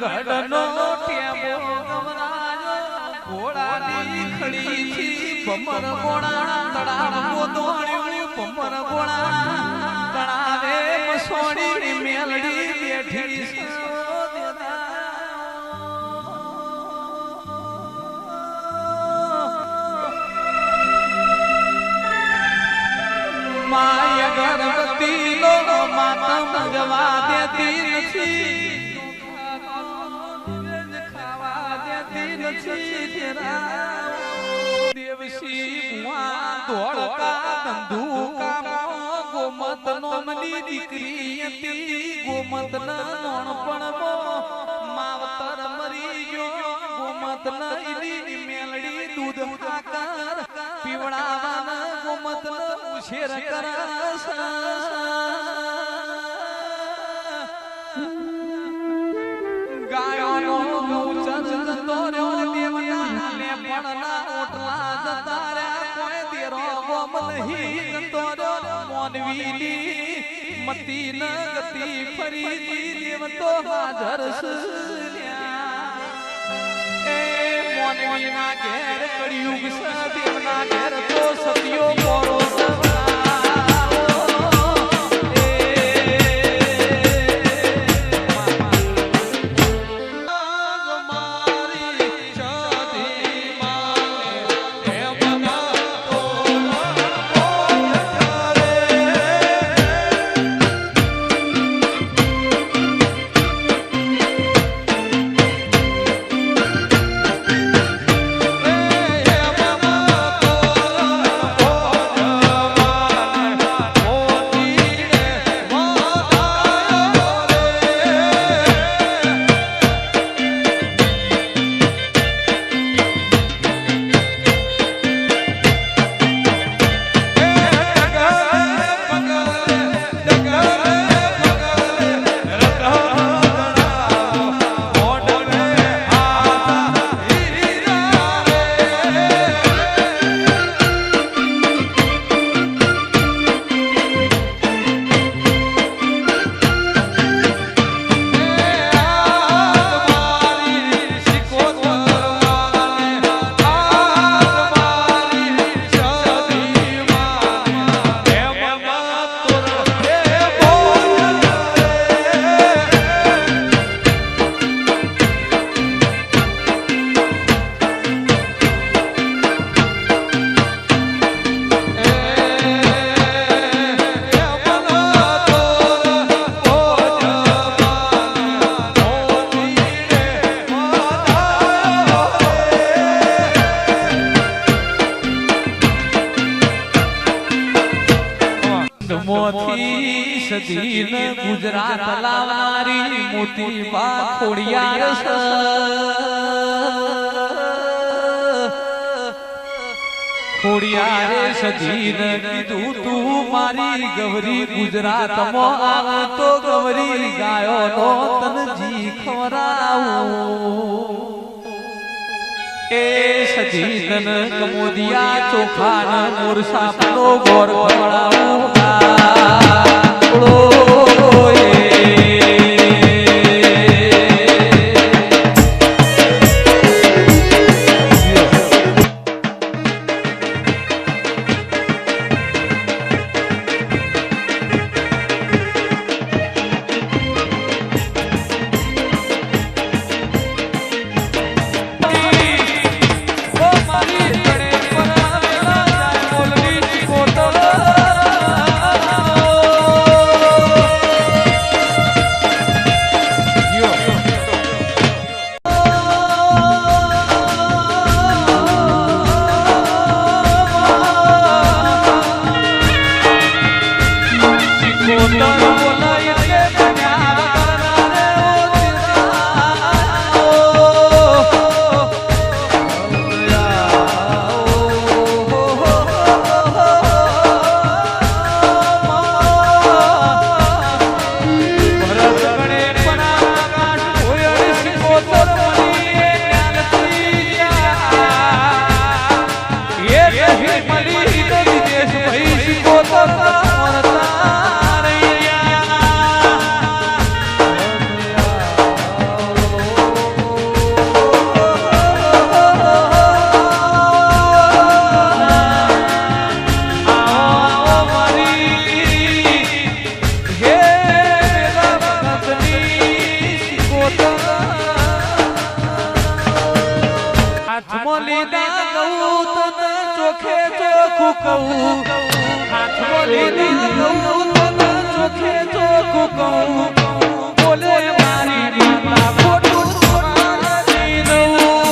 ગઢનો ટેબો ગવરાજો ઘોડાની ખડીથી ભમર ગોણા તળાવ દોડ્યું ભમર ગોણા તળાવે મસોડી મેલડી બેઠી માય ગણપતિ નો માતમ જવા દેતી નથી ખાવા દેતી નથી દેવસી બુઆ ધોળકા ધંધુકા ગોમત નોમની દીકરી હતી ગોમત ના નોણપણ માવતર મરી ગયો ગોમત ના ઈલી મેલડી દૂધ ખાકર પીવડાવાના ગોમત શેર કરસ ગાયોનો ગૌચર દોર્યો દેવના લેપણના ઓટલા જતા રહ્યા કોઈ દેરો ગોમ નહીં દોર્યો મોનવીની મતી ન ગતિ ફરી દેવ તો હાજર એ મોનવીના ઘેર કળિયુગ દેવના ઘેર તો સત્યો મોરો સદીન ગુજરાત લાવનારી મોતી બા ખોડિયાર ખોડિયારે સદીન કીધું તું મારી ગવરી ગુજરાતમાં આવે તો ગવરી ગાયો નો તનજી ખવરાવું એ સદીન કમોદિયા ચોખાન મોરસા નો ગોર ખવડાવું શીખોતર હાથમાં લીધા કહું તને ચોખે ચોખ્ખું કહું હાથમાં લીધા કહું તને ચોખે ચોખ્ખું કહું બોલે મારી માતા ખોટું તમારી દઉં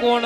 કોણ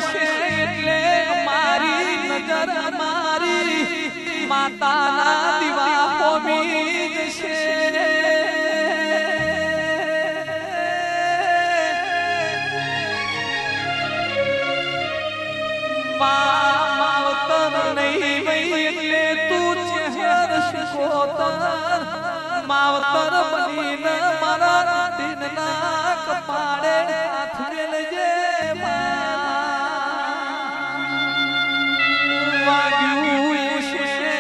પડશે એટલે મારી નજર મારી માતાના દીવા પોમી જશે માવતર નહીં વઈ એટલે તું ચહેર શિકોતર માવતર બનીને મારા દિનના કપાળે હાથ મેલજે વાગ્યું છે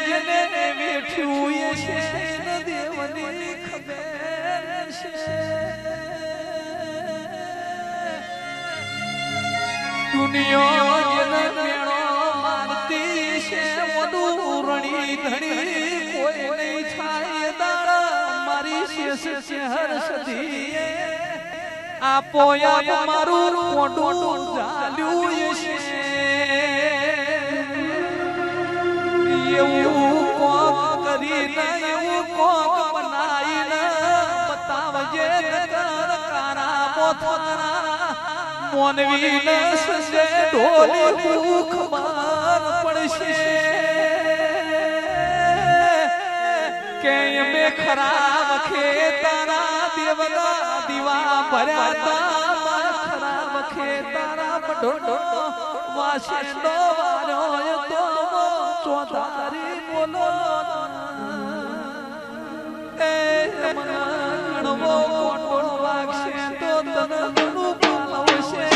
જેને વેઠ્યું છે દેવની ખબર છે દુનિયા જેને મેળો મારતી છે વધુ રણી ધણી કોઈ નહીં થાય દાડા મારી શેષ ચહેર સધી આપો આપ મારું મોઢું ચાલ્યું છે એવું કોક કરીને એવું કોક બનાવીને બતાવજે કારા મોથરા મોનવી ન સજે ઢોલી મુખ માર પડશે કે મે ખરાબ ખેતારા દેવના દીવા ભર્યા તા ખરાબ ખેતારા બઢો વાસેડો વારો તો ચોધારી બોલો એ મનવો કોટો વાગશે તો તન ગણું બોલાવશે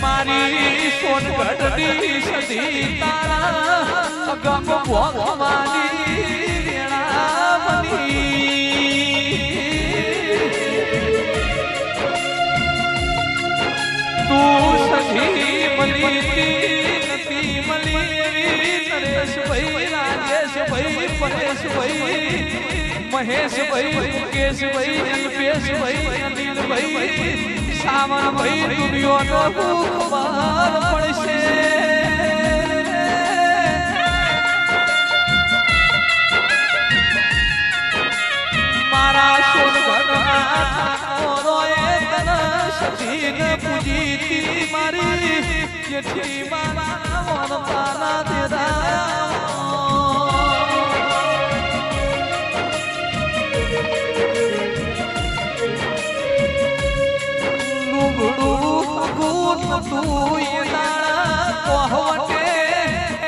મારી સોનગઢની સદી તારા ગમ ભોગવાની રેણામની તું સદી મલીતી નથી મલી નરેશભાઈ રાજેશભાઈ પરેશભાઈ મહેશભાઈ મુકેશભાઈ અલ્પેશભાઈ અનિલભાઈ સાવન ભાઈ દુનિયાનો ખબર પડશે મારા સોનગઢના ઠાકોરોએ તને સતીને પૂજીતી મારી જેઠી મારા વનતાના દેદા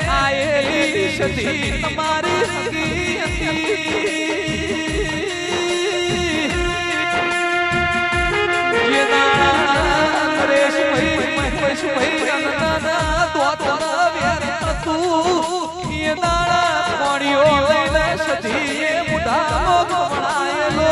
આયેલી સદી તમારી સગી હતી નરેશભાઈ મહેશભાઈ દોતર વેર તું એ દાડા પાણીઓ લઈને સદી મુઢાનો બનાયેલો